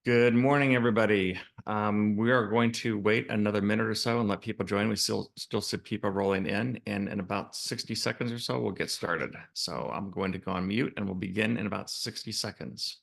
Good morning, everybody. We are going to wait another minute or so and let people join. We still see people rolling in, and in about 60 seconds or so, we'll get started. So I'm going to go on mute, and we'll begin in about 60 seconds.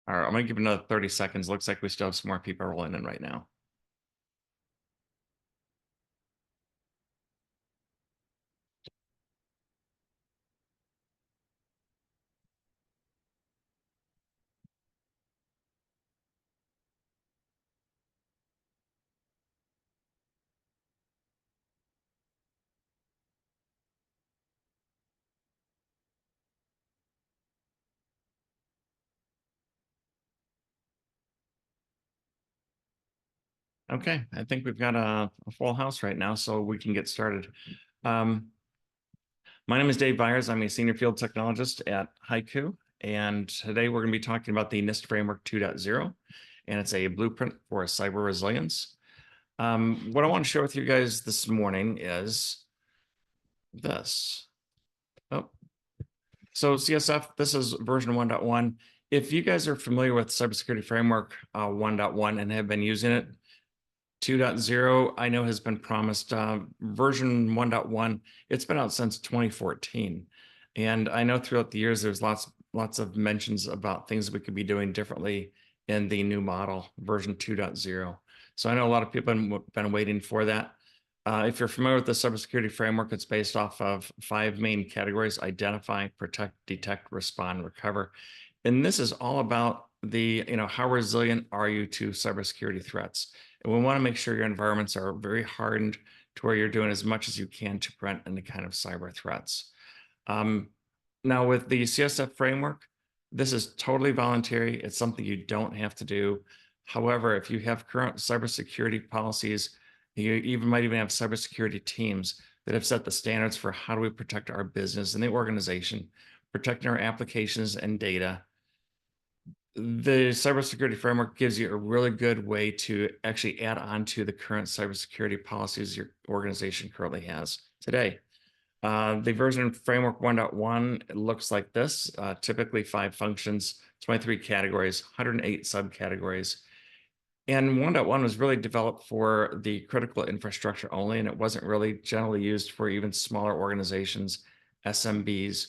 All right, I'm going to give another 30 seconds. Looks like we still have some more people rolling in right now. Okay, I think we've got a full house right now, so we can get started. My name is Dave Byers. I'm a senior field technologist at HYCU, and today we're going to be talking about the NIST Framework 2.0, and it's a blueprint for cyber resilience. What I want to share with you guys this morning is this. Oh, so CSF, this is version 1.1. If you guys are familiar with Cybersecurity Framework 1.1 and have been using it, 2.0, I know has been promised. Version 1.1, it's been out since 2014. And I know throughout the years, there's lots of mentions about things that we could be doing differently in the new model, version 2.0. So I know a lot of people have been waiting for that. If you're familiar with the cybersecurity framework, it's based off of 5 main categories: identify, protect, detect, respond, recover. And this is all about how resilient are you to cybersecurity threats? And we want to make sure your environments are very hardened to where you're doing as much as you can to prevent any kind of cyber threats. Now, with the CSF framework, this is totally voluntary. It's something you don't have to do. However, if you have current cybersecurity policies, you might even have cybersecurity teams that have set the standards for how do we protect our business and the organization, protecting our applications and data. The cybersecurity framework gives you a really good way to actually add on to the current cybersecurity policies your organization currently has today. The version framework 1.1, it looks like this, typically 5 functions, 23 categories, 108 subcategories. And 1.1 was really developed for the critical infrastructure only, and it wasn't really generally used for even smaller organizations, SMBs.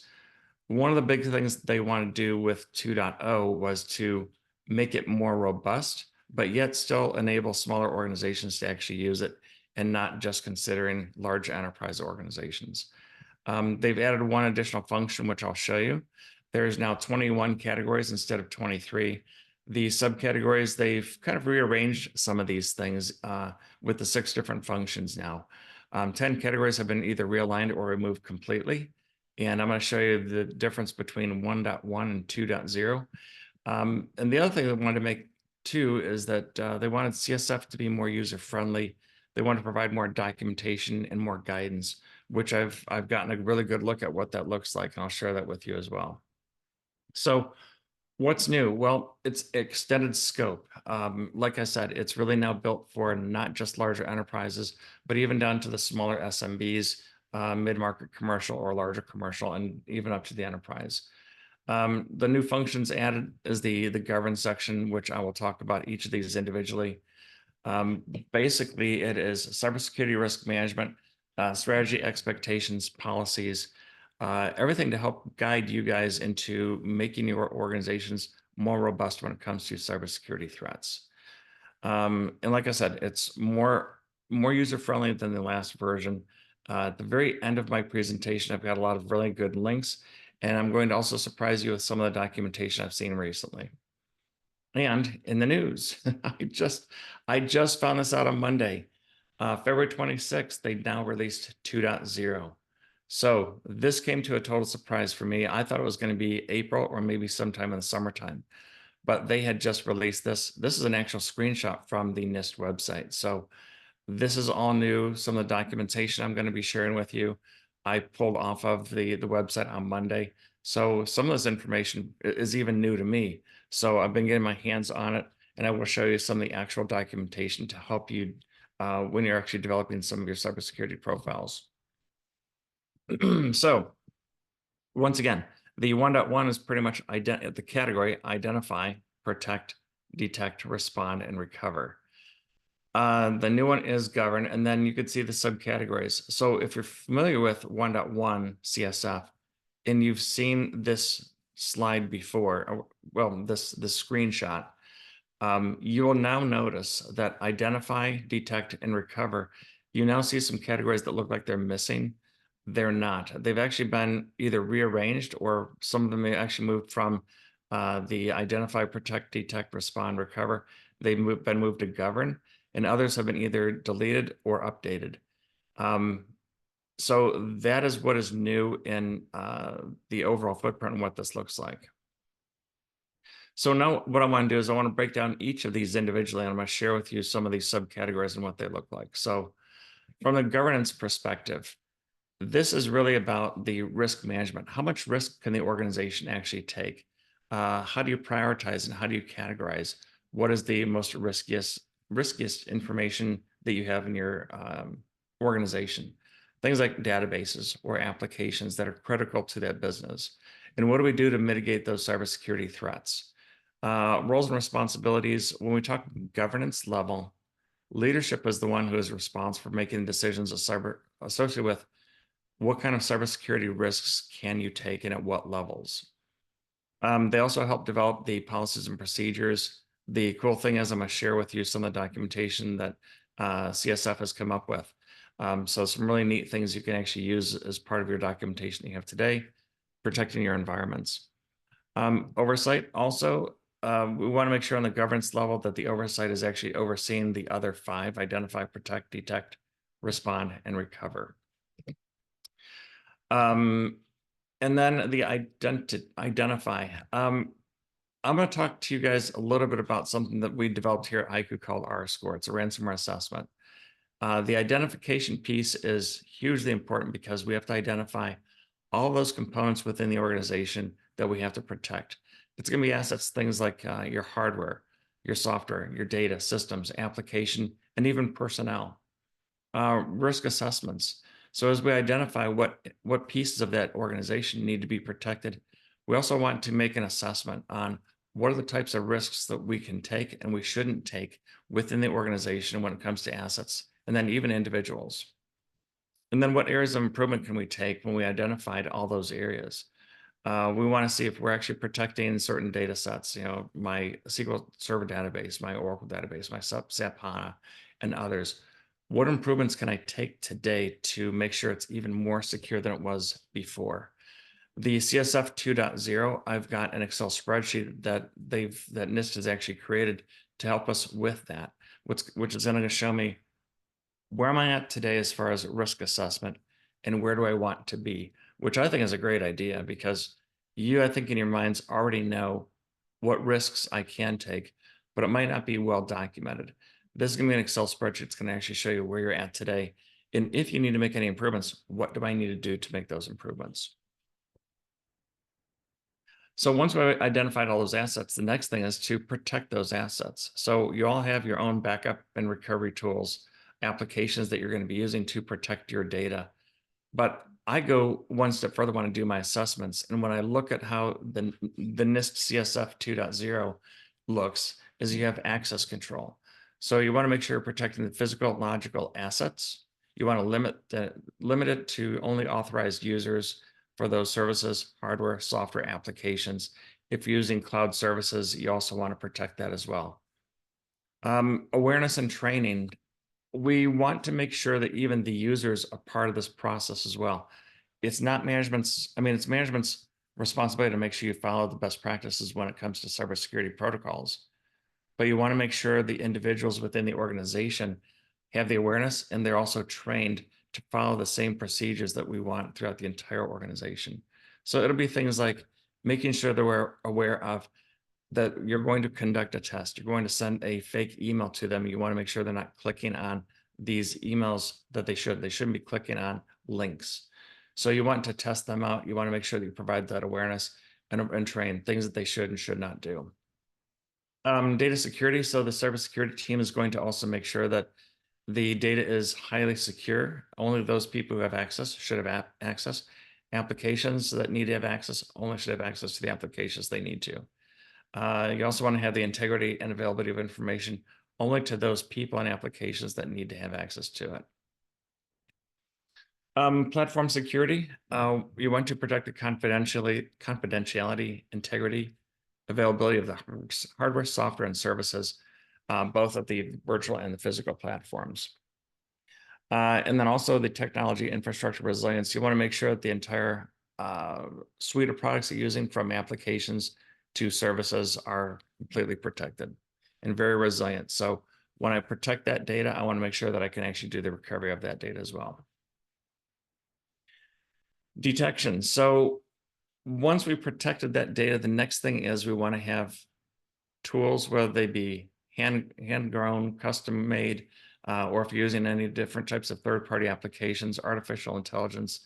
One of the big things they want to do with 2.0 was to make it more robust, but yet still enable smaller organizations to actually use it and not just considering large enterprise organizations. They've added one additional function, which I'll show you. There's now 21 categories instead of 23. The subcategories, they've kind of rearranged some of these things with the 6 different functions now. 10 categories have been either realigned or removed completely. And I'm going to show you the difference between 1.1 and 2.0. And the other thing they wanted to make too is that they wanted CSF to be more user-friendly. They want to provide more documentation and more guidance, which I've gotten a really good look at what that looks like, and I'll share that with you as well. So what's new? Well, it's extended scope. Like I said, it's really now built for not just larger enterprises, but even down to the smaller SMBs, mid-market commercial or larger commercial, and even up to the enterprise. The new functions added is the govern section, which I will talk about each of these individually. Basically, it is cybersecurity risk management. strategy, expectations, policies, everything to help guide you guys into making your organizations more robust when it comes to cybersecurity threats. And like I said, it's more user friendly than the last version. At the very end of my presentation, I've got a lot of really good links, and I'm going to also surprise you with some of the documentation I've seen recently. And in the news, I just found this out on Monday, February 26th, they now released 2.0. So this came to a total surprise for me. I thought it was going to be April or maybe sometime in the summertime, but they had just released this. This is an actual screenshot from the NIST website. So this is all new. Some of the documentation I'm going to be sharing with you, I pulled off of the website on Monday. So some of this information is even new to me. So I've been getting my hands on it, and I will show you some of the actual documentation to help you when you're actually developing some of your cybersecurity profiles. So once again, the 1.1 is pretty much the category identify, protect, detect, respond, and recover. The new one is govern, and then you could see the subcategories. So if you're familiar with 1.1 CSF and you've seen this slide before, well, this screenshot, you will now notice that identify, detect, and recover, you now see some categories that look like they're missing. They're not. They've actually been either rearranged, or some of them may actually moved from the identify, protect, detect, respond, recover. They've been moved to govern, and others have been either deleted or updated. So that is what is new in the overall footprint and what this looks like. So now what I want to do is I want to break down each of these individually, and I'm going to share with you some of these subcategories and what they look like. So from the governance perspective, this is really about the risk management. How much risk can the organization actually take? How do you prioritize and how do you categorize? What is the most riskiest information that you have in your organization? Things like databases or applications that are critical to that business. And what do we do to mitigate those cybersecurity threats? Roles and responsibilities. When we talk governance level, leadership is the one who is responsible for making decisions associated with what kind of cybersecurity risks can you take and at what levels. They also help develop the policies and procedures. The cool thing is I'm going to share with you some of the documentation that CSF has come up with. So some really neat things you can actually use as part of your documentation that you have today, protecting your environments. Oversight also, we want to make sure on the governance level that the oversight is actually overseeing the other 5: identify, protect, detect, respond, and recover. And then the identify. I'm going to talk to you guys a little bit about something that we developed here at HYCU called R-Score. It's a ransomware assessment. The identification piece is hugely important because we have to identify all those components within the organization that we have to protect. It's going to be assets, things like your hardware, your software, your data, systems, application, and even personnel. Risk assessments. So as we identify what pieces of that organization need to be protected, we also want to make an assessment on what are the types of risks that we can take and we shouldn't take within the organization when it comes to assets, and then even individuals. And then what areas of improvement can we take when we identified all those areas? We want to see if we're actually protecting certain data sets, my SQL Server database, my Oracle database, my SAP HANA, and others. What improvements can I take today to make sure it's even more secure than it was before? The CSF 2.0, I've got an Excel spreadsheet that NIST has actually created to help us with that, which is going to show me where am I at today as far as risk assessment and where do I want to be, which I think is a great idea because I think in your minds already know what risks I can take, but it might not be well documented. This is going to be an Excel spreadsheet. It's going to actually show you where you're at today. And if you need to make any improvements, what do I need to do to make those improvements? So once we've identified all those assets, the next thing is to protect those assets. So you all have your own backup and recovery tools, applications that you're going to be using to protect your data. But I go one step further, want to do my assessments. And when I look at how the NIST CSF 2.0 looks, is you have access control. So you want to make sure you're protecting the physical, logical assets. you want to limit it to only authorized users for those services, hardware, software applications. If you're using cloud services, you also want to protect that as well. Awareness and training. We want to make sure that even the users are part of this process as well. It's not management's, I mean, it's management's responsibility to make sure you follow the best practices when it comes to cybersecurity protocols. But you want to make sure the individuals within the organization have the awareness and they're also trained to follow the same procedures that we want throughout the entire organization. So it'll be things like making sure that we're aware of that you're going to conduct a test. You're going to send a fake email to them. You want to make sure they're not clicking on these emails that they should. They shouldn't be clicking on links. So you want to test them out. You want to make sure that you provide that awareness and train things that they should and should not do. Data security. So the cybersecurity team is going to also make sure that the data is highly secure. Only those people who have access should have access. Applications that need to have access only should have access to the applications they need to. You also want to have the integrity and availability of information only to those people and applications that need to have access to it. Platform security. You want to protect the confidentiality, integrity, availability of the hardware, software, and services, both of the virtual and the physical platforms. And then also the technology infrastructure resilience. You want to make sure that the entire suite of products you're using, from applications to services, are completely protected and very resilient. So when I protect that data, I want to make sure that I can actually do the recovery of that data as well. Detection. So once we protected that data, the next thing is we want to have tools, whether they be hand-grown, custom-made, or if you're using any different types of third-party applications, artificial intelligence,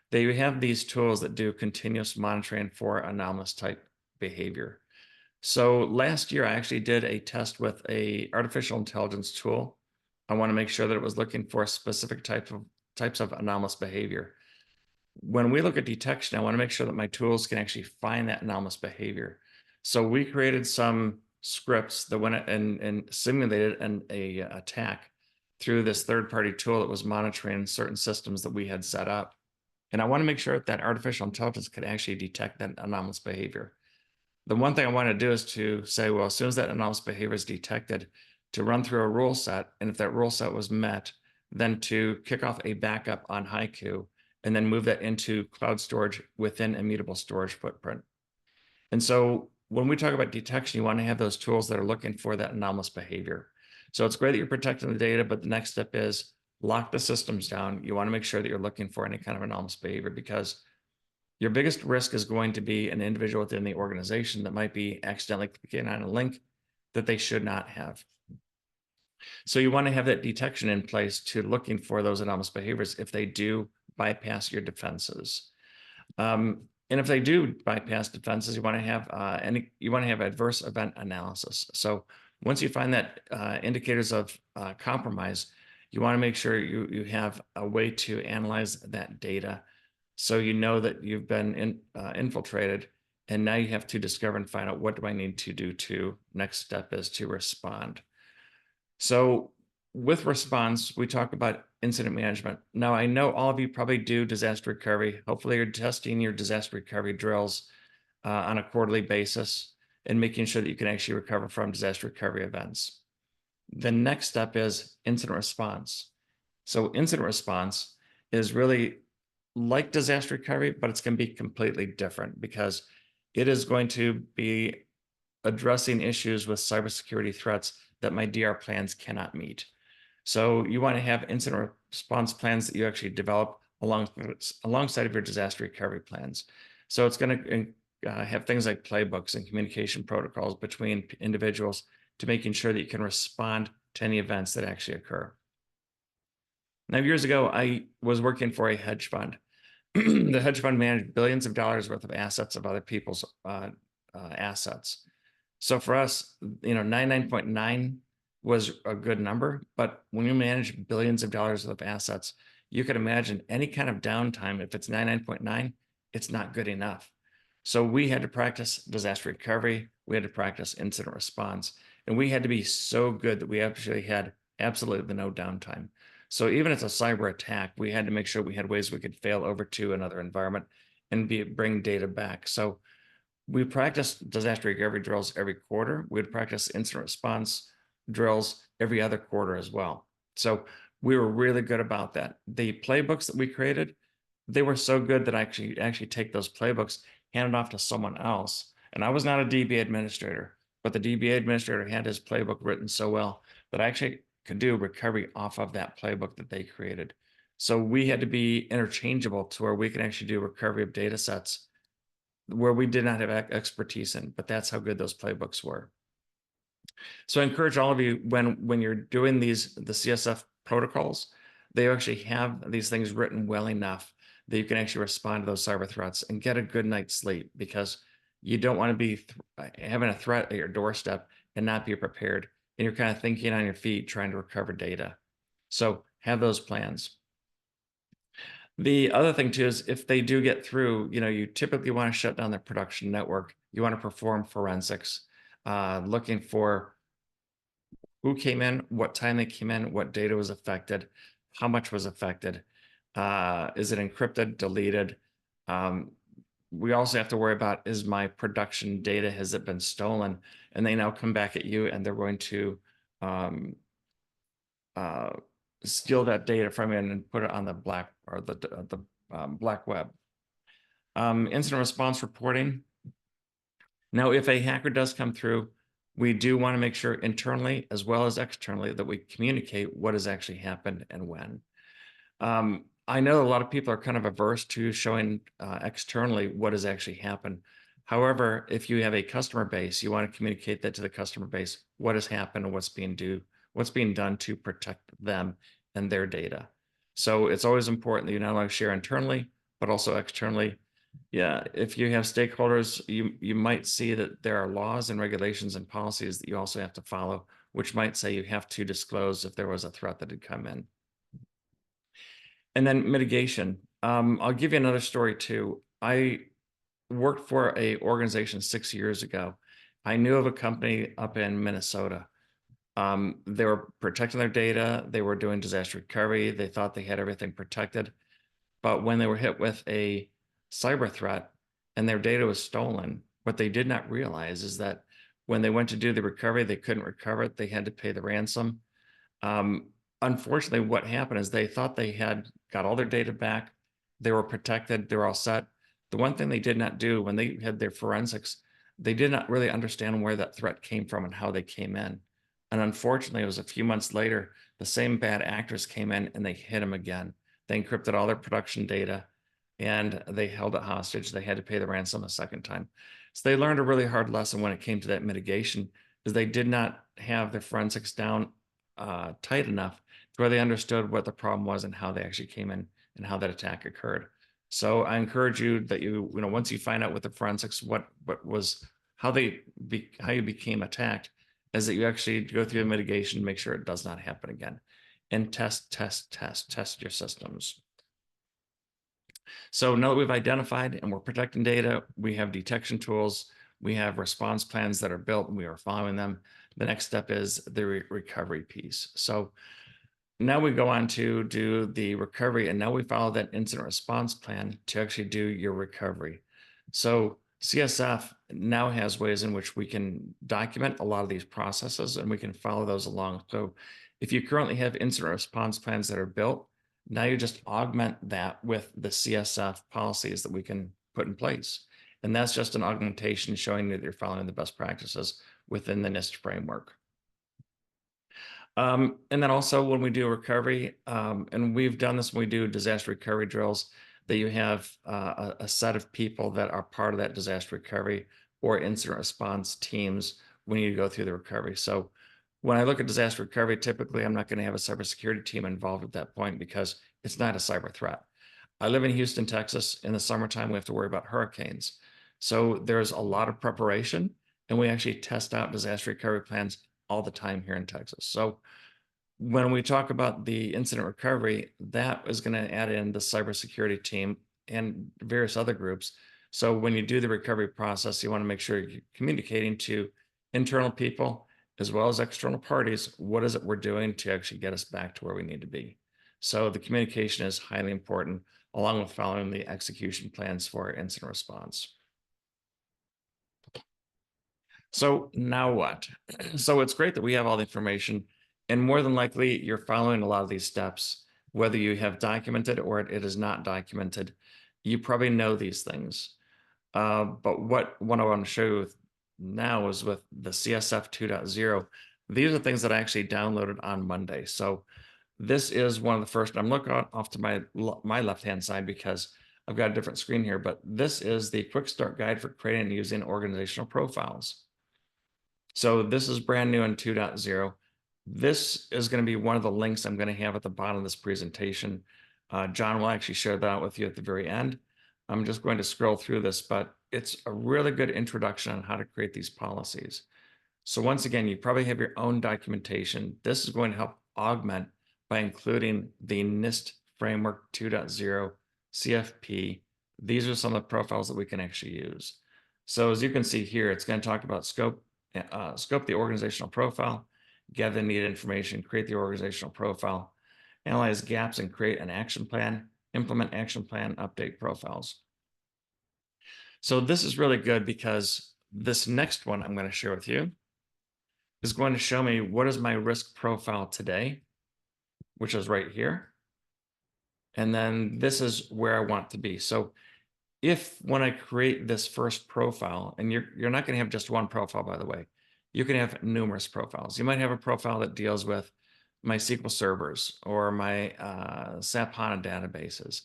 they have these tools that do continuous monitoring for anomalous type behavior. So last year, I actually did a test with a artificial intelligence tool. I want to make sure that it was looking for a specific types of anomalous behavior. When we look at detection, I want to make sure that my tools can actually find that anomalous behavior. So we created some scripts that went and simulated an attack through this third-party tool that was monitoring certain systems that we had set up. And I want to make sure that artificial intelligence could actually detect that anomalous behavior. The one thing I want to do is to say, well, as soon as that anomalous behavior is detected, to run through a rule set, and if that rule set was met, then to kick off a backup on HYCU, and then move that into cloud storage within immutable storage footprint. And so when we talk about detection, you want to have those tools that are looking for that anomalous behavior. So it's great that you're protecting the data, but the next step is lock the systems down. You want to make sure that you're looking for any kind of anomalous behavior, because your biggest risk is going to be an individual within the organization that might be accidentally clicking on a link that they should not have. So you want to have that detection in place to looking for those anomalous behaviors if they do bypass your defenses. And if they do bypass defenses, you want to have adverse event analysis. So once you find that indicators of compromise, you want to make sure you have a way to analyze that data, so you know that you've been infiltrated, and now you have to discover and find out, what do I need to do to, next step is to respond. So with response, we talk about incident management. Now, I know all of you probably do disaster recovery. Hopefully you're testing your disaster recovery drills on a quarterly basis and making sure that you can actually recover from disaster recovery events. The next step is incident response. So incident response is really like disaster recovery, but it's going to be completely different, because it is going to be addressing issues with cybersecurity threats that my DR plans cannot meet. So you want to have incident response plans that you actually develop alongside of your disaster recovery plans. So it's going to have things like playbooks and communication protocols between individuals to making sure that you can respond to any events that actually occur. Now, years ago, I was working for a hedge fund. The hedge fund managed billions of dollars worth of assets of other people's assets. So for us, 99.9 was a good number, but when you manage billions of dollars worth of assets, you can imagine any kind of downtime. If it's 99.9, it's not good enough. So we had to practice disaster recovery. We had to practice incident response, and we had to be so good that we actually had absolutely no downtime. So even if it's a cyber attack, we had to make sure we had ways we could fail over to another environment and bring data back. So we practiced disaster recovery drills every quarter. We'd practice incident response drills every other quarter as well. So we were really good about that. The playbooks that we created, they were so good that I actually take those playbooks, hand it off to someone else. And I was not a DBA administrator, but the DBA administrator had his playbook written so well that I actually could do recovery off of that playbook that they created. So we had to be interchangeable to where we can actually do recovery of data sets where we did not have expertise in, but that's how good those playbooks were. So I encourage all of you, when you're doing the CSF protocols, they actually have these things written well enough that you can actually respond to those cyber threats and get a good night's sleep, because you don't want to be having a threat at your doorstep and not be prepared. And you're kind of thinking on your feet, trying to recover data. So have those plans. The other thing too is if they do get through, you typically want to shut down the production network. You want to perform forensics, looking for who came in, what time they came in, what data was affected, how much was affected, is it encrypted, deleted? We also have to worry about, is my production data, has it been stolen? And they now come back at you and they're going to steal that data from you and put it on the black or the black web. Incident response reporting. Now, if a hacker does come through, we do want to make sure internally as well as externally that we communicate what has actually happened and when. I know a lot of people are kind of averse to showing externally what has actually happened. However, if you have a customer base, you want to communicate that to the customer base, what has happened and what's being done to protect them and their data. So it's always important that you not only share internally, but also externally. Yeah, if you have stakeholders, you might see that there are laws and regulations and policies that you also have to follow, which might say you have to disclose if there was a threat that had come in. And then mitigation. I'll give you another story too. I worked for an organization 6 years ago. I knew of a company up in Minnesota. They were protecting their data. They were doing disaster recovery. They thought they had everything protected. But when they were hit with a cyber threat and their data was stolen, what they did not realize is that when they went to do the recovery, they couldn't recover it. They had to pay the ransom. Unfortunately, what happened is they thought they had got all their data back. They were protected. They were all set. The one thing they did not do when they had their forensics, they did not really understand where that threat came from and how they came in. And unfortunately, it was a few months later, the same bad actors came in and they hit them again. They encrypted all their production data and they held it hostage. They had to pay the ransom a second time. So they learned a really hard lesson when it came to that mitigation, is they did not have their forensics down tight enough to where they understood what the problem was and how they actually came in and how that attack occurred. So I encourage you that once you find out with the forensics, how you became attacked, is that you actually go through the mitigation, make sure it does not happen again, and test your systems. So now that we've identified and we're protecting data, we have detection tools, we have response plans that are built and we are following them. The next step is the recovery piece. So now we go on to do the recovery, and now we follow that incident response plan to actually do your recovery. So CSF now has ways in which we can document a lot of these processes and we can follow those along. So if you currently have incident response plans that are built, now you just augment that with the CSF policies that we can put in place. And that's just an augmentation showing that you're following the best practices within the NIST framework. And then also when we do recovery, and we've done this when we do disaster recovery drills, that you have a set of people that are part of that disaster recovery or incident response teams when you go through the recovery. So when I look at disaster recovery, typically I'm not going to have a cybersecurity team involved at that point because it's not a cyber threat. I live in Houston, Texas. In the summertime, we have to worry about hurricanes. So there's a lot of preparation, and we actually test out disaster recovery plans all the time here in Texas. So when we talk about the incident recovery, that is going to add in the cybersecurity team and various other groups. So when you do the recovery process, you want to make sure you're communicating to internal people as well as external parties. What is it we're doing to actually get us back to where we need to be? So the communication is highly important, along with following the execution plans for incident response. So now what? So it's great that we have all the information, and more than likely you're following a lot of these steps, whether you have documented or it is not documented. You probably know these things. But what I want to show you now is with the CSF 2.0. These are things that I actually downloaded on Monday. So this is one of the first. I'm looking off to my left-hand side because I've got a different screen here, but this is the quick start guide for creating and using organizational profiles. So this is brand new in 2.0. This is going to be one of the links I'm going to have at the bottom of this presentation. John will actually share that out with you at the very end. I'm just going to scroll through this, but it's a really good introduction on how to create these policies. So once again, you probably have your own documentation. This is going to help augment by including the NIST Framework 2.0, CFP. These are some of the profiles that we can actually use. So as you can see here, it's going to talk about scope the organizational profile, gather the needed information, create the organizational profile, analyze gaps and create an action plan, implement action plan, update profiles. So this is really good because this next one I'm going to share with you is going to show me what is my risk profile today, which is right here. And then this is where I want to be. So if when I create this first profile, and you're not going to have just one profile, by the way, you can have numerous profiles. You might have a profile that deals with my SQL servers or my SAP HANA databases.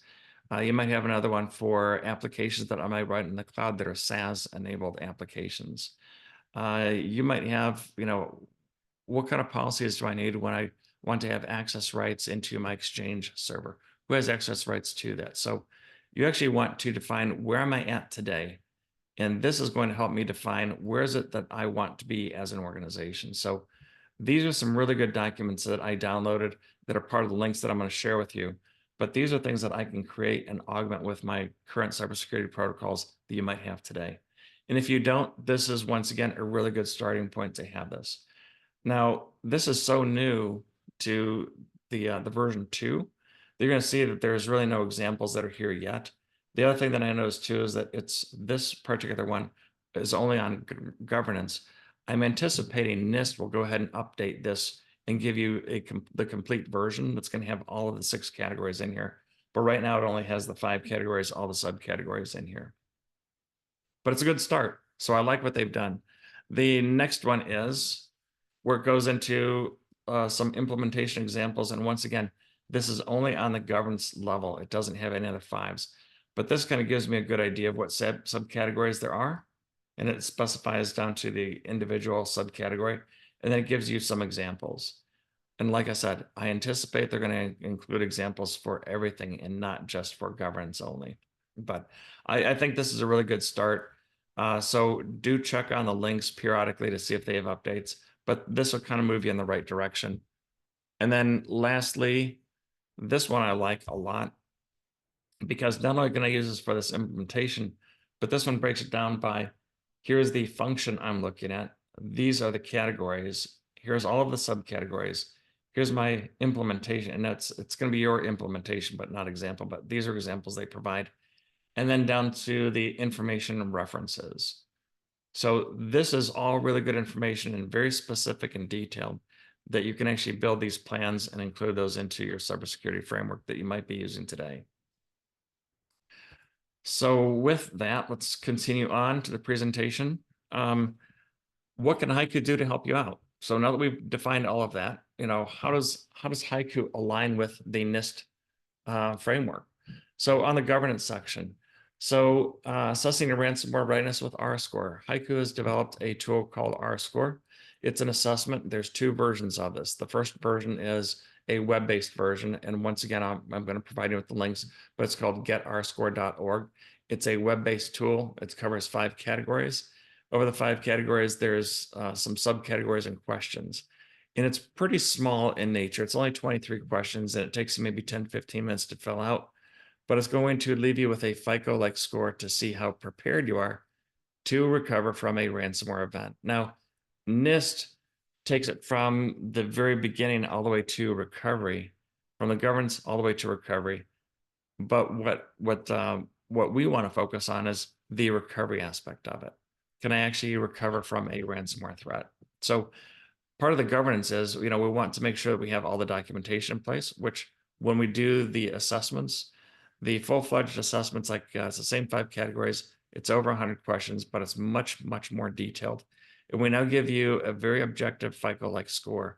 You might have another one for applications that I might write in the cloud that are SaaS enabled applications. You might have, what kind of policies do I need when I want to have access rights into my Exchange server? Who has access rights to that? So you actually want to define where am I at today? And this is going to help me define where is it that I want to be as an organization. So these are some really good documents that I downloaded that are part of the links that I'm going to share with you. But these are things that I can create and augment with my current cybersecurity protocols that you might have today. And if you don't, this is once again a really good starting point to have this. Now, this is so new to the version 2. You're going to see that there's really no examples that are here yet. The other thing that I noticed too is that this particular one is only on governance. I'm anticipating NIST will go ahead and update this and give you the complete version that's going to have all of the 6 categories in here. But right now it only has the 5 categories, all the subcategories in here. But it's a good start. So I like what they've done. The next one is where it goes into some implementation examples. And once again, this is only on the governance level. It doesn't have any other 5s. But this kind of gives me a good idea of what subcategories there are. And it specifies down to the individual subcategory. And then it gives you some examples. And like I said, I anticipate they're going to include examples for everything and not just for governance only. But I think this is a really good start. So do check on the links periodically to see if they have updates. But this will kind of move you in the right direction. And then lastly, this one I like a lot because not only can I use this for this implementation, but this one breaks it down by here's the function I'm looking at. These are the categories. Here's all of the subcategories. Here's my implementation. And it's going to be your implementation, but not example. But these are examples they provide. And then down to the information and references. So this is all really good information and very specific and detailed that you can actually build these plans and include those into your cybersecurity framework that you might be using today. So with that, let's continue on to the presentation. What can HYCU do to help you out? So now that we've defined all of that, how does HYCU align with the NIST framework? So on the governance section, assessing a ransomware readiness with R-Score. HYCU has developed a tool called R-Score. It's an assessment. There's 2 versions of this. The first version is a web-based version. And once again, I'm going to provide you with the links, but it's called getarscore.org. It's a web-based tool. It covers 5 categories. Over the 5 categories, there's some subcategories and questions. And it's pretty small in nature. It's only 23 questions, and it takes you maybe 10, 15 minutes to fill out. But it's going to leave you with a FICO-like score to see how prepared you are to recover from a ransomware event. Now, NIST takes it from the very beginning all the way to recovery. from the governance all the way to recovery. But what we want to focus on is the recovery aspect of it. Can I actually recover from a ransomware threat? So part of the governance is, we want to make sure that we have all the documentation in place, which when we do the assessments, the full-fledged assessments, like it's the same 5 categories, it's over 100 questions, but it's much, much more detailed. And we now give you a very objective FICO-like score.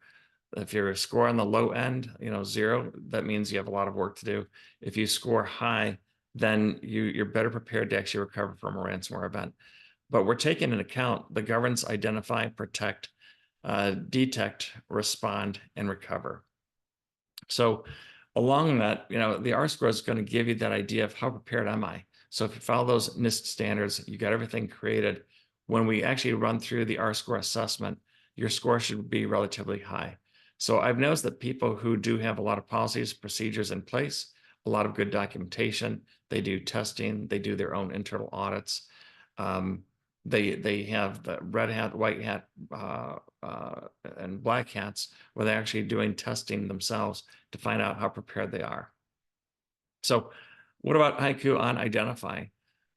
If your score on the low end, 0, that means you have a lot of work to do. If you score high, then you're better prepared to actually recover from a ransomware event. But we're taking into account the governance, identify, protect, detect, respond, and recover. So along that, the R score is going to give you that idea of how prepared am I. So if you follow those NIST standards, you got everything created. When we actually run through the R score assessment, your score should be relatively high. So I've noticed that people who do have a lot of policies, procedures in place, a lot of good documentation, they do testing, they do their own internal audits. They have the red hat, white hat, and black hats, where they're actually doing testing themselves to find out how prepared they are. So what about HYCU on identify?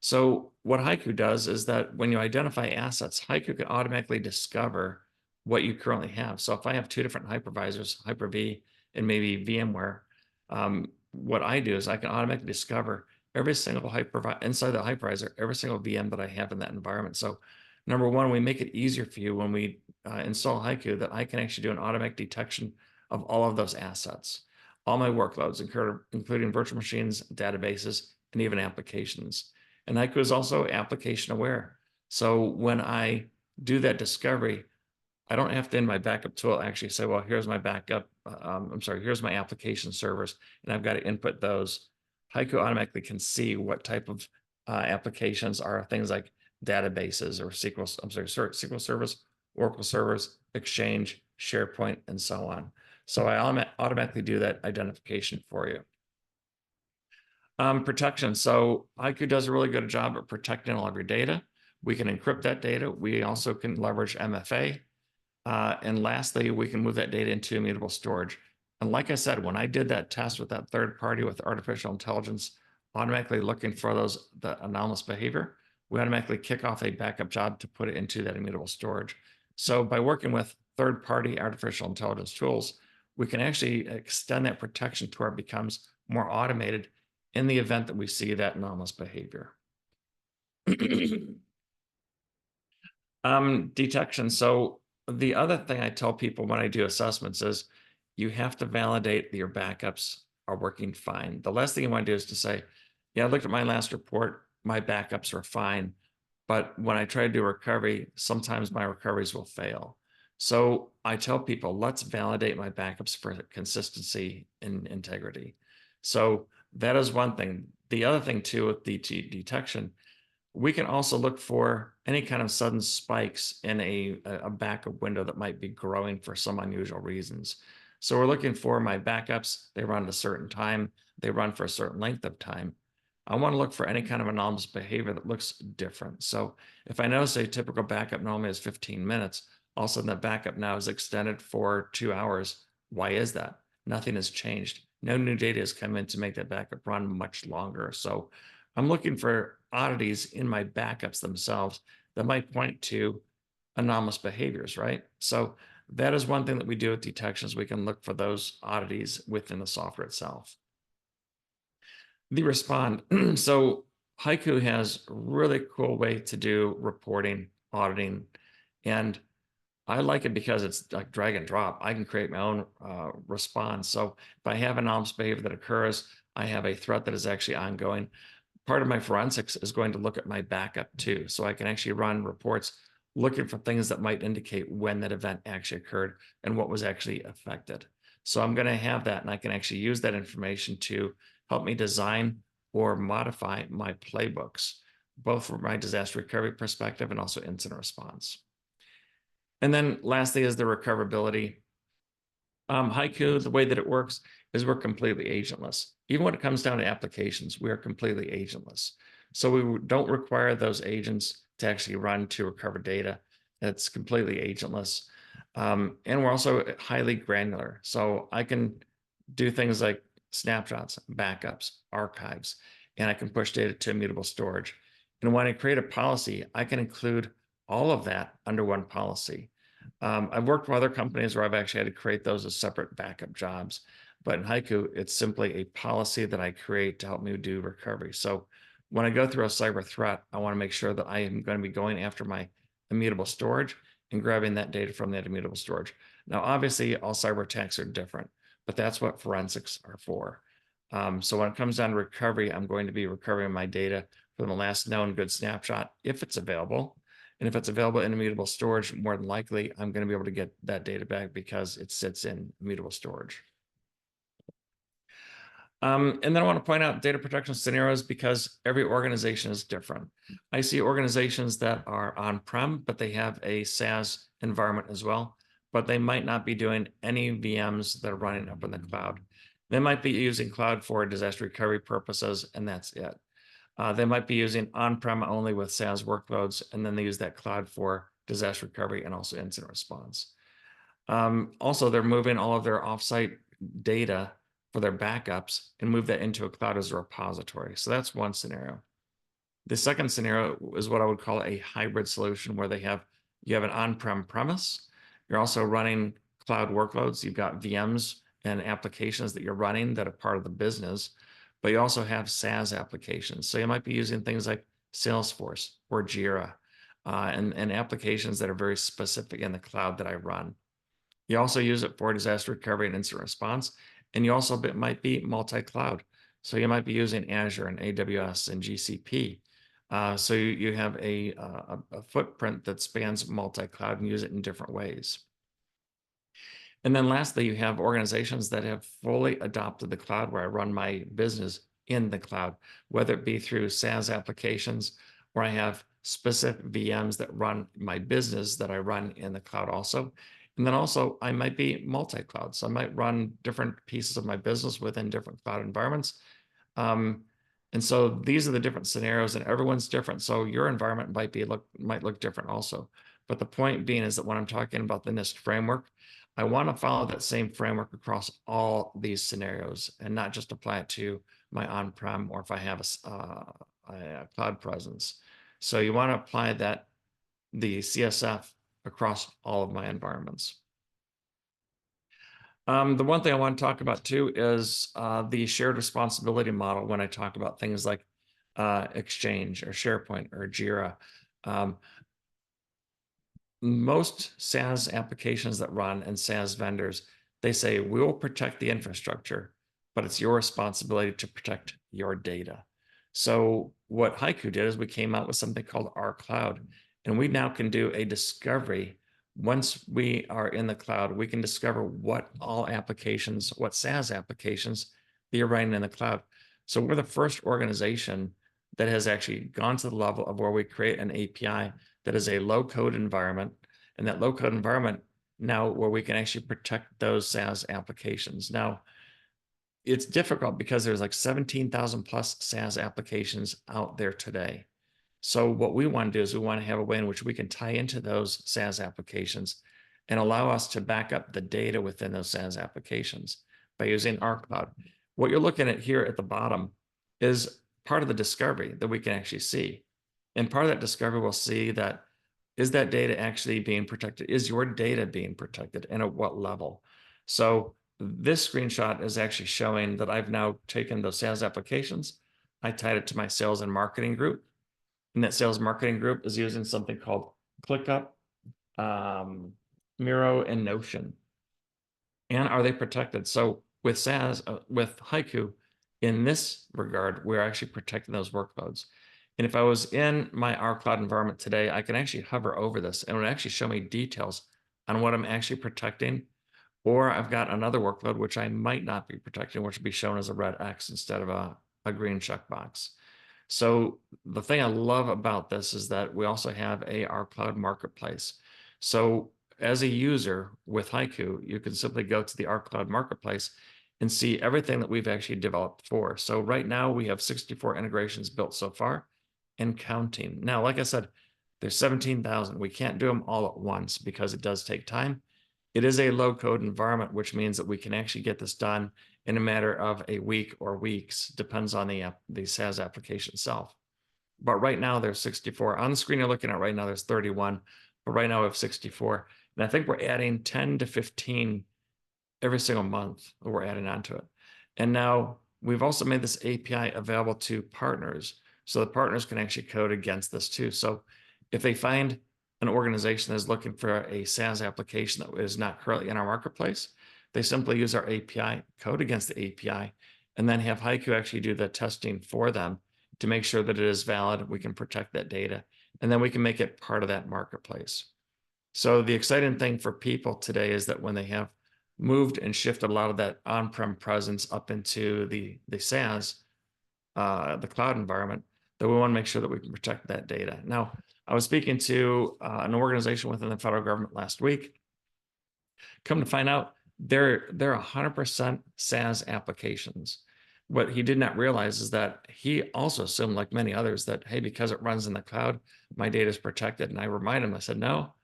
So what HYCU does is that when you identify assets, HYCU can automatically discover what you currently have. So if I have 2 different hypervisors, Hyper-V and maybe VMware, what I do is I can automatically discover every single inside the hypervisor, every single VM that I have in that environment. So number one, we make it easier for you when we install HYCU that I can actually do an automatic detection of all of those assets, all my workloads, including virtual machines, databases, and even applications. And HYCU is also application aware. So when I do that discovery, I don't have to, in my backup tool, actually say, well, here's my backup. Here's my application servers, and I've got to input those. HYCU automatically can see what type of applications are things like databases or SQL servers, Oracle servers, Exchange, SharePoint, and so on. So I automatically do that identification for you. Protection. So HYCU does a really good job at protecting all of your data. We can encrypt that data. We also can leverage MFA. And lastly, we can move that data into immutable storage. And like I said, when I did that test with that third party with artificial intelligence, automatically looking for the anomalous behavior, we automatically kick off a backup job to put it into that immutable storage. So by working with third-party artificial intelligence tools, we can actually extend that protection to where it becomes more automated in the event that we see that anomalous behavior. Detection. So the other thing I tell people when I do assessments is you have to validate that your backups are working fine. The last thing you want to do is to say, yeah, I looked at my last report, my backups are fine. But when I try to do recovery, sometimes my recoveries will fail. So I tell people, let's validate my backups for consistency and integrity. So that is one thing. The other thing too with detection, we can also look for any kind of sudden spikes in a backup window that might be growing for some unusual reasons. So we're looking for my backups. They run at a certain time. They run for a certain length of time. I want to look for any kind of anomalous behavior that looks different. So if I notice a typical backup normally is 15 minutes, all of a sudden that backup now is extended for 2 hours. Why is that? Nothing has changed. No new data has come in to make that backup run much longer. So I'm looking for oddities in my backups themselves that might point to anomalous behaviors, right? So that is one thing that we do with detections. We can look for those oddities within the software itself. The respond. So HYCU has a really cool way to do reporting, auditing, and I like it because it's like drag and drop. I can create my own response. So if I have anomalous behavior that occurs, I have a threat that is actually ongoing. Part of my forensics is going to look at my backup too. So I can actually run reports looking for things that might indicate when that event actually occurred and what was actually affected. So I'm going to have that, and I can actually use that information to help me design or modify my playbooks, both from my disaster recovery perspective and also incident response. And then lastly is the recoverability. HYCU, the way that it works is we're completely agentless. Even when it comes down to applications, we are completely agentless. So we don't require those agents to actually run to recover data. It's completely agentless. And we're also highly granular. So I can do things like snapshots, backups, archives, and I can push data to immutable storage. And when I create a policy, I can include all of that under one policy. I've worked with other companies where I've actually had to create those as separate backup jobs. But in HYCU, it's simply a policy that I create to help me do recovery. So when I go through a cyber threat, I want to make sure that I am going to be going after my immutable storage and grabbing that data from that immutable storage. Now, obviously, all cyber attacks are different, but that's what forensics are for. So when it comes down to recovery, I'm going to be recovering my data from the last known good snapshot if it's available. And if it's available in immutable storage, more than likely, I'm going to be able to get that data back because it sits in immutable storage. And then I want to point out data protection scenarios because every organization is different. I see organizations that are on-prem, but they have a SaaS environment as well, but they might not be doing any VMs that are running up in the cloud. They might be using cloud for disaster recovery purposes, and that's it. They might be using on-prem only with SaaS workloads, and then they use that cloud for disaster recovery and also incident response. Also, they're moving all of their offsite data for their backups and move that into a cloud as a repository. So that's one scenario. The second scenario is what I would call a hybrid solution where you have an on-prem premise. You're also running cloud workloads. You've got VMs and applications that you're running that are part of the business, but you also have SaaS applications. So you might be using things like Salesforce or Jira and applications that are very specific in the cloud that I run. You also use it for disaster recovery and incident response. And you also might be multi-cloud. So you might be using Azure and AWS and GCP. So you have a footprint that spans multi-cloud and use it in different ways. And then lastly, you have organizations that have fully adopted the cloud where I run my business in the cloud, whether it be through SaaS applications or I have specific VMs that run my business that I run in the cloud also. And then also I might be multi-cloud. So I might run different pieces of my business within different cloud environments. And so these are the different scenarios and everyone's different. So your environment might look different also. But the point being is that when I'm talking about the NIST framework, I want to follow that same framework across all these scenarios and not just apply it to my on-prem or if I have a cloud presence. So you want to apply the CSF across all of my environments. The one thing I want to talk about too is the shared responsibility model when I talk about things like Exchange or SharePoint or Jira. Most SaaS applications that run and SaaS vendors, they say, we will protect the infrastructure, but it's your responsibility to protect your data. So what HYCU did is we came out with something called our cloud, and we now can do a discovery. Once we are in the cloud, we can discover what SaaS applications that you're running in the cloud. So we're the first organization that has actually gone to the level of where we create an API that is a low-code environment, and that low-code environment now where we can actually protect those SaaS applications. Now, it's difficult because there's like 17,000 plus SaaS applications out there today. So what we want to do is we want to have a way in which we can tie into those SaaS applications and allow us to back up the data within those SaaS applications by using our cloud. What you're looking at here at the bottom is part of the discovery that we can actually see. And part of that discovery will see that, is that data actually being protected? Is your data being protected and at what level? So this screenshot is actually showing that I've now taken those sales applications. I tied it to my sales and marketing group. And that sales marketing group is using something called ClickUp, Miro, and Notion. And are they protected? So with SaaS, with HYCU, in this regard, we're actually protecting those workloads. And if I was in my R Cloud environment today, I can actually hover over this and it would actually show me details on what I'm actually protecting. Or I've got another workload which I might not be protecting, which would be shown as a red X instead of a green checkbox. So the thing I love about this is that we also have a R Cloud marketplace. So as a user with HYCU, you can simply go to the R Cloud marketplace and see everything that we've actually developed for. So right now we have 64 integrations built so far and counting. Now, like I said, there's 17,000. We can't do them all at once because it does take time. It is a low code environment, which means that we can actually get this done in a matter of a week or weeks, depends on the SaaS application itself. But right now there's 64. On the screen you're looking at right now, there's 31, but right now we have 64. And I think we're adding 10 to 15 every single month we're adding onto it. And now we've also made this API available to partners, so the partners can actually code against this too. So if they find an organization that's looking for a SaaS application that is not currently in our marketplace, they simply use our API, code against the API, and then have HYCU actually do the testing for them to make sure that it is valid. We can protect that data, and then we can make it part of that marketplace. So the exciting thing for people today is that when they have moved and shifted a lot of that on-prem presence up into the SaaS, the cloud environment, that we want to make sure that we can protect that data. Now, I was speaking to an organization within the federal government last week. Come to find out, they're 100% SaaS applications. What he did not realize is that he also assumed, like many others, that, hey, because it runs in the cloud, my data is protected. And I remind him, I said, no,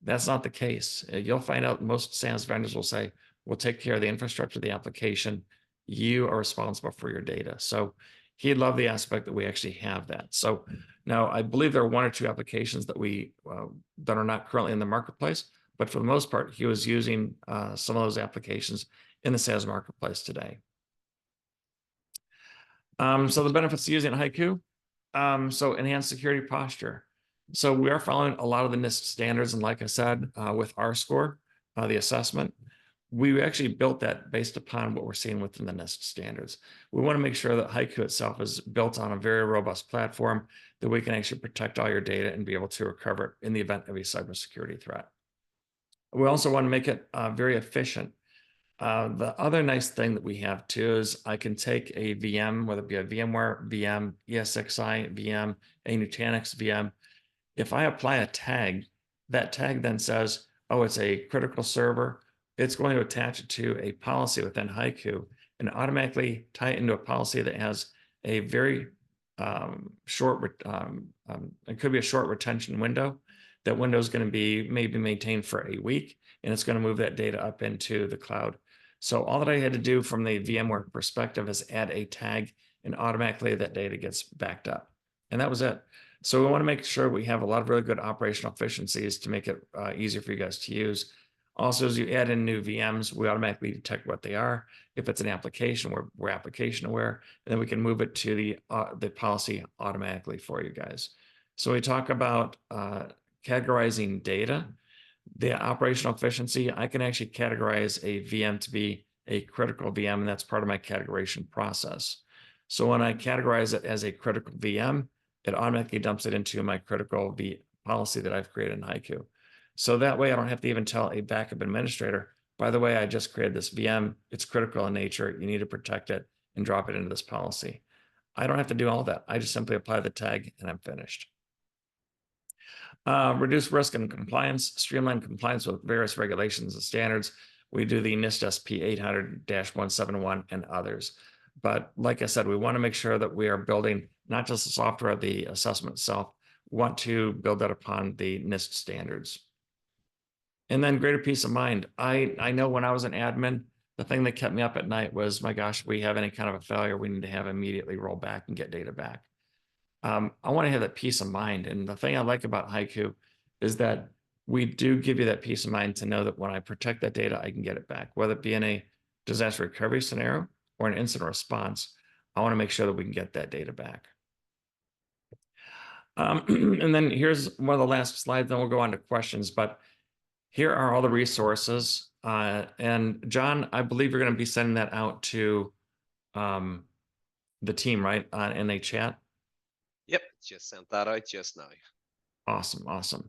that's not the case. You'll find out most SaaS vendors will say, we'll take care of the infrastructure of the application. You are responsible for your data. So he loved the aspect that we actually have that. So now I believe there are one or two applications that that are not currently in the marketplace, but for the most part, he was using some of those applications in the SaaS marketplace today. So the benefits of using HYCU, so enhanced security posture. So we are following a lot of the NIST standards, and like I said, with our score, the assessment, we actually built that based upon what we're seeing within the NIST standards. We want to make sure that HYCU itself is built on a very robust platform that we can actually protect all your data and be able to recover it in the event of a cybersecurity threat. We also want to make it very efficient. The other nice thing that we have too is I can take a VM, whether it be a VMware VM, ESXi VM, a Nutanix VM. If I apply a tag, that tag then says, oh, it's a critical server. It's going to attach it to a policy within HYCU and automatically tie it into a policy that has a very short, it could be a short retention window. That window is going to be maybe maintained for a week, and it's going to move that data up into the cloud. So all that I had to do from the VMware perspective is add a tag, and automatically that data gets backed up. And that was it. So we want to make sure we have a lot of really good operational efficiencies to make it easier for you guys to use. Also, as you add in new VMs, we automatically detect what they are. If it's an application, we're application aware, and then we can move it to the policy automatically for you guys. So we talk about categorizing data, the operational efficiency. I can actually categorize a VM to be a critical VM, and that's part of my categorization process. So when I categorize it as a critical VM, it automatically dumps it into my critical policy that I've created in HYCU. So that way I don't have to even tell a backup administrator, by the way, I just created this VM. It's critical in nature. You need to protect it and drop it into this policy. I don't have to do all that. I just simply apply the tag and I'm finished. Reduce risk and compliance, streamline compliance with various regulations and standards. We do the NIST SP 800-171 and others. But like I said, we want to make sure that we are building not just the software, the assessment itself. We want to build that upon the NIST standards. And then greater peace of mind. I know when I was an admin, the thing that kept me up at night was, my gosh, we have any kind of a failure, we need to have immediately roll back and get data back. I want to have that peace of mind. And the thing I like about HYCU is that we do give you that peace of mind to know that when I protect that data, I can get it back, whether it be in a disaster recovery scenario or an incident response. I want to make sure that we can get that data back. And then here's one of the last slides, then we'll go on to questions. But here are all the resources. And John, I believe you're going to be sending that out to the team, right, in a chat? Yep, just sent that out just now. Awesome, awesome.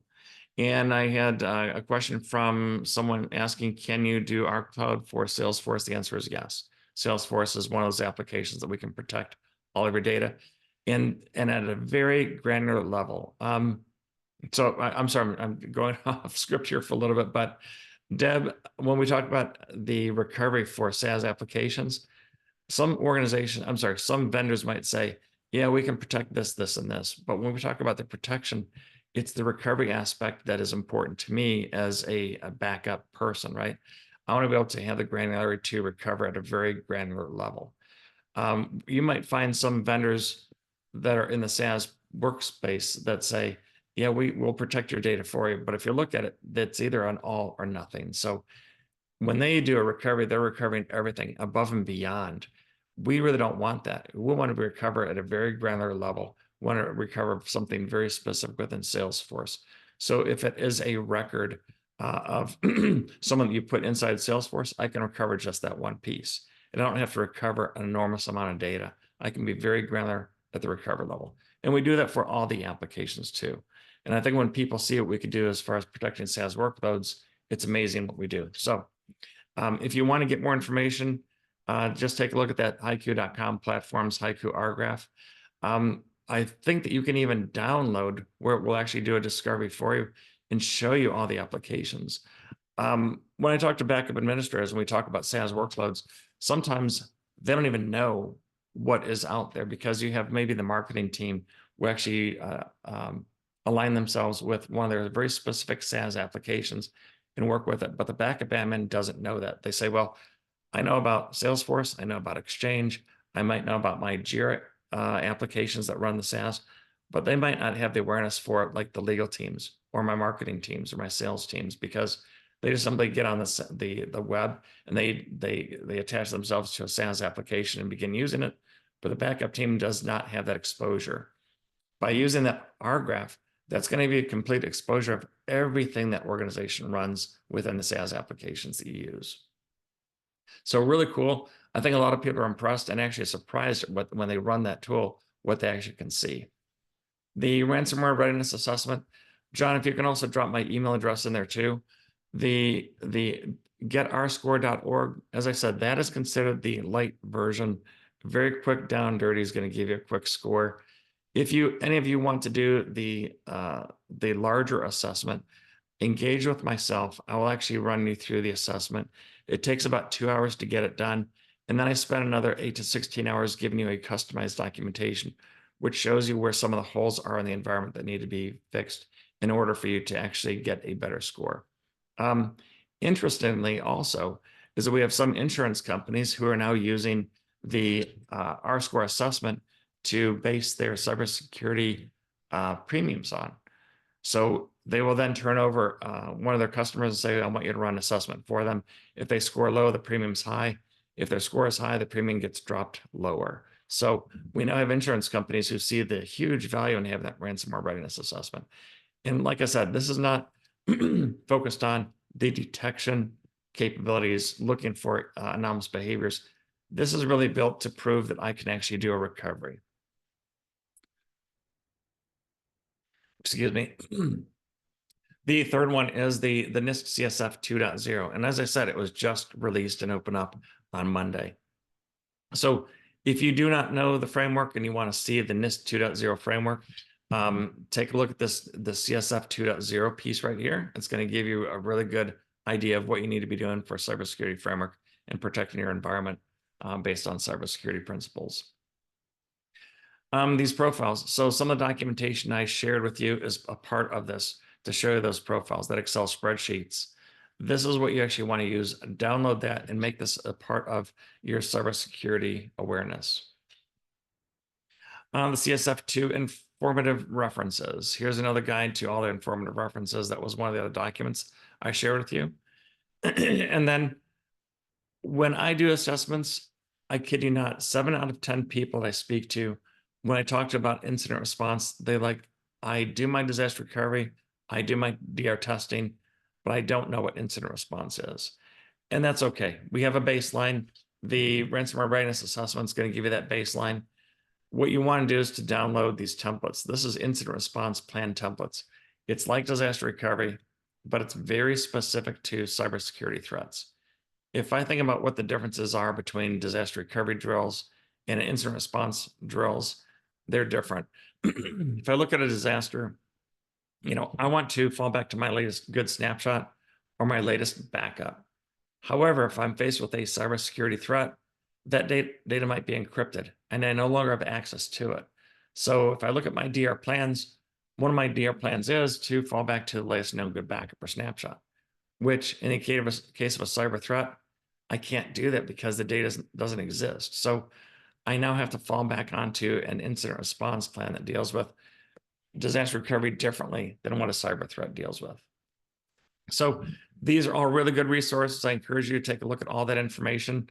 And I had a question from someone asking, can you do our cloud for Salesforce? The answer is yes. Salesforce is one of those applications that we can protect all of your data and at a very granular level. So I'm sorry, I'm going off script here for a little bit, but Deb, when we talk about the recovery for SaaS applications, some vendors might say, yeah, we can protect this, this, and this. But when we talk about the protection, it's the recovery aspect that is important to me as a backup person, right? I want to be able to have the granularity to recover at a very granular level. You might find some vendors that are in the SaaS workspace that say, yeah, we will protect your data for you. But if you look at it, that's either an all or nothing. So when they do a recovery, they're recovering everything above and beyond. We really don't want that. We want to recover at a very granular level. We want to recover something very specific within Salesforce. So if it is a record of someone that you put inside Salesforce, I can recover just that one piece. And I don't have to recover an enormous amount of data. I can be very granular at the recover level. And we do that for all the applications too. And I think when people see what we can do as far as protecting SaaS workloads, it's amazing what we do. So if you want to get more information, just take a look at that HYCU.com platform's HYCU R-Graph. I think that you can even download where it will actually do a discovery for you and show you all the applications. When I talk to backup administrators and we talk about SaaS workloads, sometimes they don't even know what is out there because you have maybe the marketing team who actually align themselves with one of their very specific SaaS applications and work with it. But the backup admin doesn't know that. They say, well, I know about Salesforce. I know about Exchange. I might know about my Jira applications that run the SaaS, but they might not have the awareness for it like the legal teams or my marketing teams or my sales teams, because they just simply get on the web and they attach themselves to a SaaS application and begin using it. But the backup team does not have that exposure. By using that R-Graph, that's going to be a complete exposure of everything that organization runs within the SaaS applications that you use. So really cool. I think a lot of people are impressed and actually surprised when they run that tool, what they actually can see. The ransomware readiness assessment, John, if you can also drop my email address in there too. The getarscore.org, as I said, that is considered the light version. Very quick down dirty is going to give you a quick score. If any of you want to do the larger assessment, engage with myself. I will actually run you through the assessment. It takes about 2 hours to get it done. And then I spend another 8 to 16 hours giving you a customized documentation, which shows you where some of the holes are in the environment that need to be fixed in order for you to actually get a better score. Interestingly, also, is that we have some insurance companies who are now using the R-score assessment to base their cybersecurity premiums on. So they will then turn over one of their customers and say, I want you to run an assessment for them. If they score low, the premium's high. If their score is high, the premium gets dropped lower. So we now have insurance companies who see the huge value in having that ransomware readiness assessment. And like I said, this is not focused on the detection capabilities, looking for anomalous behaviors. This is really built to prove that I can actually do a recovery. Excuse me. The third one is the NIST CSF 2.0. And as I said, it was just released and opened up on Monday. So if you do not know the framework and you want to see the NIST 2.0 framework, take a look at the CSF 2.0 piece right here. It's going to give you a really good idea of what you need to be doing for cybersecurity framework and protecting your environment based on cybersecurity principles. These profiles. So some of the documentation I shared with you is a part of this to show you those profiles, that Excel spreadsheets. This is what you actually want to use. Download that and make this a part of your cybersecurity awareness. The CSF2 informative references. Here's another guide to all the informative references. That was one of the other documents I shared with you. And then when I do assessments, I kid you not, 7 out of 10 people I speak to, when I talk to about incident response, they like, I do my disaster recovery, I do my DR testing, but I don't know what incident response is. And that's okay. We have a baseline. The ransomware readiness assessment is going to give you that baseline. What you want to do is to download these templates. This is incident response plan templates. It's like disaster recovery, but it's very specific to cybersecurity threats. If I think about what the differences are between disaster recovery drills and incident response drills, they're different. If I look at a disaster, I want to fall back to my latest good snapshot or my latest backup. However, if I'm faced with a cybersecurity threat, that data might be encrypted and I no longer have access to it. So if I look at my DR plans, one of my DR plans is to fall back to the latest known good backup or snapshot. which in a case of a cyber threat, I can't do that because the data doesn't exist. So I now have to fall back onto an incident response plan that deals with disaster recovery differently than what a cyber threat deals with. So these are all really good resources. I encourage you to take a look at all that information.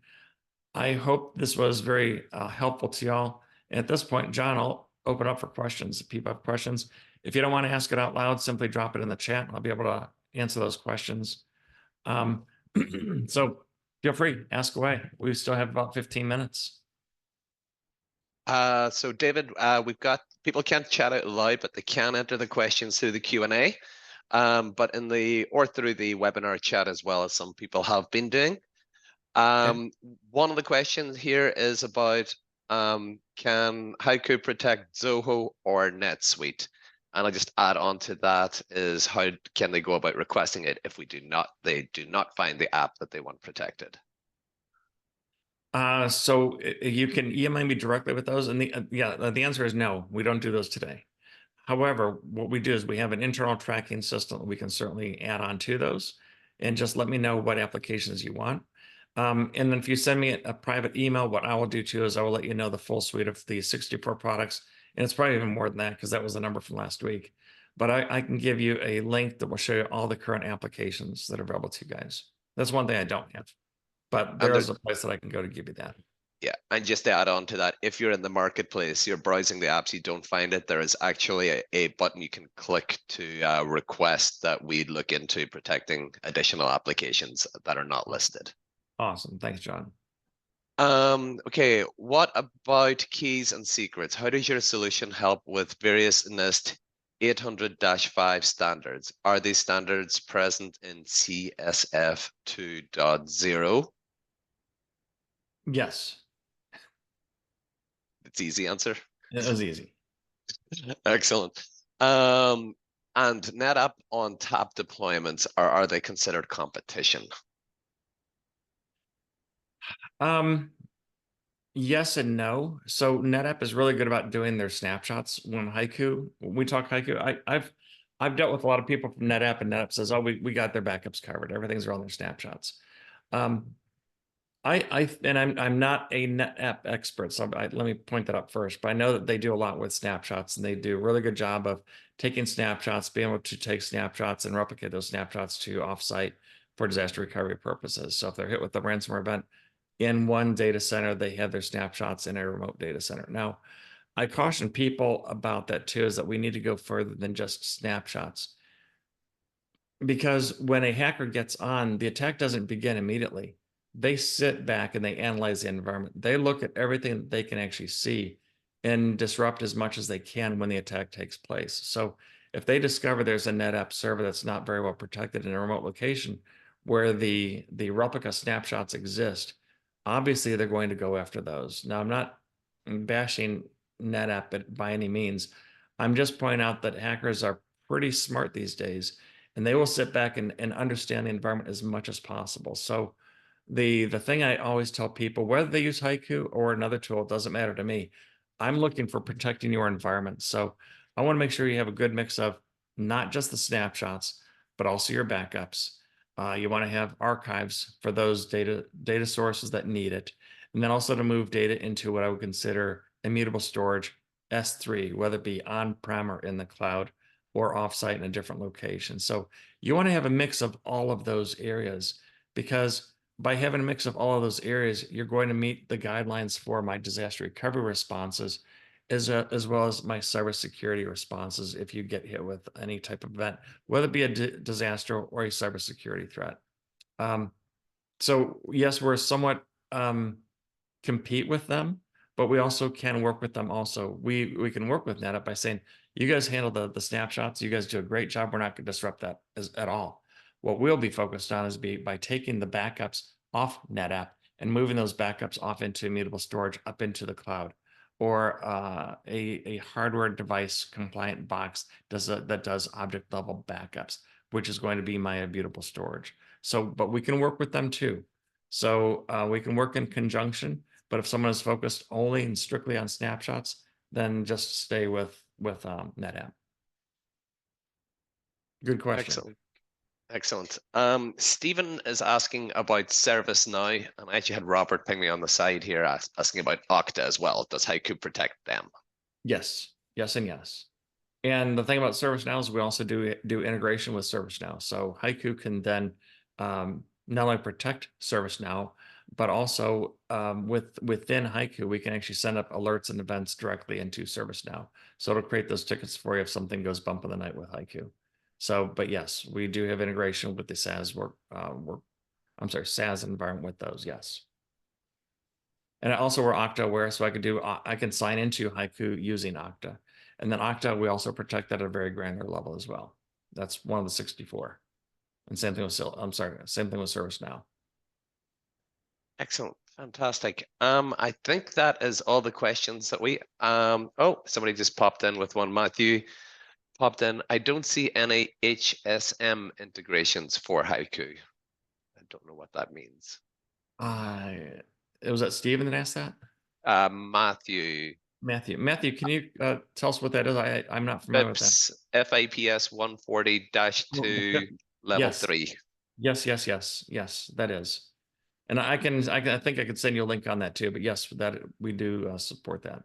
I hope this was very helpful to y'all. At this point, John, I'll open up for questions. If people have questions, if you don't want to ask it out loud, simply drop it in the chat. I'll be able to answer those questions. So feel free, ask away. We still have about 15 minutes. So David, we've got people can't chat out loud, but they can enter the questions through the Q&A. But through the webinar chat as well, as some people have been doing. One of the questions here is about can HYCU protect Zoho or NetSuite? And I'll just add on to that is how can they go about requesting it if they do not find the app that they want protected? So you can email me directly with those, and the answer is no, we don't do those today. However, what we do is we have an internal tracking system that we can certainly add on to those, and just let me know what applications you want. And then if you send me a private email, what I will do too is I will let you know the full suite of the 64 products, and it's probably even more than that because that was the number from last week. But I can give you a link that will show you all the current applications that are available to you guys. That's one thing I don't have, but there is a place that I can go to give you that. Yeah, and just to add on to that, if you're in the marketplace, you're browsing the apps, you don't find it, there is actually a button you can click to request that we look into protecting additional applications that are not listed. Awesome. Thanks, John. Okay, what about keys and secrets? How does your solution help with various NIST 800-5 standards? Are these standards present in CSF 2.0? Yes. It's easy answer. It was easy. Excellent. And NetApp on tap deployments, are they considered competition? Yes and no. So NetApp is really good about doing their snapshots. When we talk HYCU, I've dealt with a lot of people from NetApp, and NetApp says, "Oh, we got their backups covered. Everything's on their snapshots." I'm not a NetApp expert, so let me point that up first. But I know that they do a lot with snapshots, and they do a really good job of taking snapshots, being able to take snapshots and replicate those snapshots to offsite for disaster recovery purposes. So if they're hit with the ransomware event in one data center, they have their snapshots in a remote data center. Now, I caution people about that too, is that we need to go further than just snapshots. Because when a hacker gets on, the attack doesn't begin immediately. They sit back and they analyze the environment. They look at everything that they can actually see and disrupt as much as they can when the attack takes place. So if they discover there's a NetApp server that's not very well protected in a remote location where the replica snapshots exist, obviously they're going to go after those. Now, I'm not bashing NetApp by any means. I'm just pointing out that hackers are pretty smart these days, and they will sit back and understand the environment as much as possible. So the thing I always tell people, whether they use HYCU or another tool, it doesn't matter to me. I'm looking for protecting your environment. So I want to make sure you have a good mix of not just the snapshots, but also your backups. You want to have archives for those data sources that need it. And then also to move data into what I would consider immutable storage, S3, whether it be on-prem or in the cloud or offsite in a different location. So you want to have a mix of all of those areas, because by having a mix of all of those areas, you're going to meet the guidelines for my disaster recovery responses, as well as my cybersecurity responses if you get hit with any type of event, whether it be a disaster or a cybersecurity threat. So yes, we're somewhat compete with them, but we also can work with them also. We can work with NetApp by saying, you guys handle the snapshots, you guys do a great job, we're not going to disrupt that at all. What we'll be focused on is by taking the backups off NetApp and moving those backups off into immutable storage up into the cloud, or a hardware device compliant box that does object level backups, which is going to be my immutable storage. So, but we can work with them too. So we can work in conjunction, but if someone is focused only and strictly on snapshots, then just stay with NetApp. Good question. Excellent. Excellent. Stephen is asking about ServiceNow, and I actually had Robert ping me on the side here asking about Okta as well. Does HYCU protect them? Yes, yes, and yes. And the thing about ServiceNow is we also do integration with ServiceNow. So HYCU can then not only protect ServiceNow, but also within HYCU, we can actually send up alerts and events directly into ServiceNow. So it'll create those tickets for you if something goes bump in the night with HYCU. So, but yes, we do have integration with the SaaS SaaS environment with those. Yes. And also we're Okta aware, so I can sign into HYCU using Okta. And then Okta, we also protect that at a very granular level as well. That's one of the 64. And same thing with same thing with ServiceNow. Excellent. Fantastic. I think that is all the questions that we oh, somebody just popped in with one. Matthew popped in. I don't see any HSM integrations for HYCU. I don't know what that means. Was that Steven that asked that? Matthew. Matthew, can you tell us what that is? I'm not familiar with that. FIPS 140-2 level Yes. 3. Yes, that is. And I think I could send you a link on that too, but yes, that we do support that.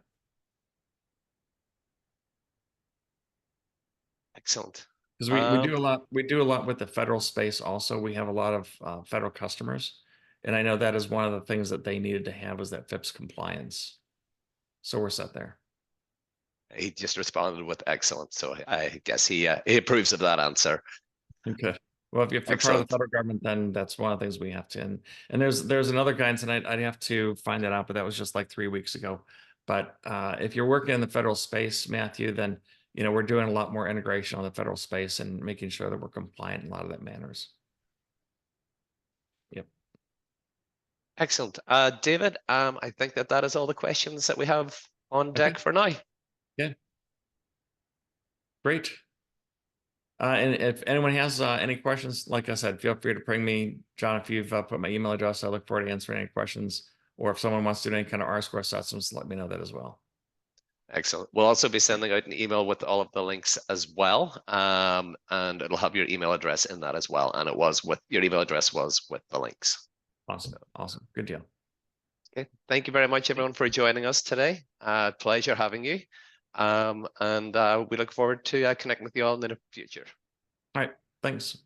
Excellent. Because we do a lot with the federal space also. We have a lot of federal customers. And I know that is one of the things that they needed to have was that FIPS compliance. So we're set there. He just responded with excellent. So I guess he approves of that answer. Okay. Well, if you're part of the federal government, then that's one of the things we have to. And there's another guidance, and I'd have to find that out, but that was just like 3 weeks ago. But if you're working in the federal space, Matthew, then we're doing a lot more integration on the federal space and making sure that we're compliant in a lot of that manners. Yep. Excellent. David, I think that is all the questions that we have on deck for now. Yeah. Great. And if anyone has any questions, like I said, feel free to ping me. John, if you've put my email address, I look forward to answering any questions. Or if someone wants to do any kind of R-square assessments, let me know that as well. Excellent. We'll also be sending out an email with all of the links as well. And it'll have your email address in that as well. And your email address was with the links. Awesome. Awesome. Good deal. Okay. Thank you very much, everyone, for joining us today. Pleasure having you. And we look forward to connecting with you all in the future. All right. Thanks.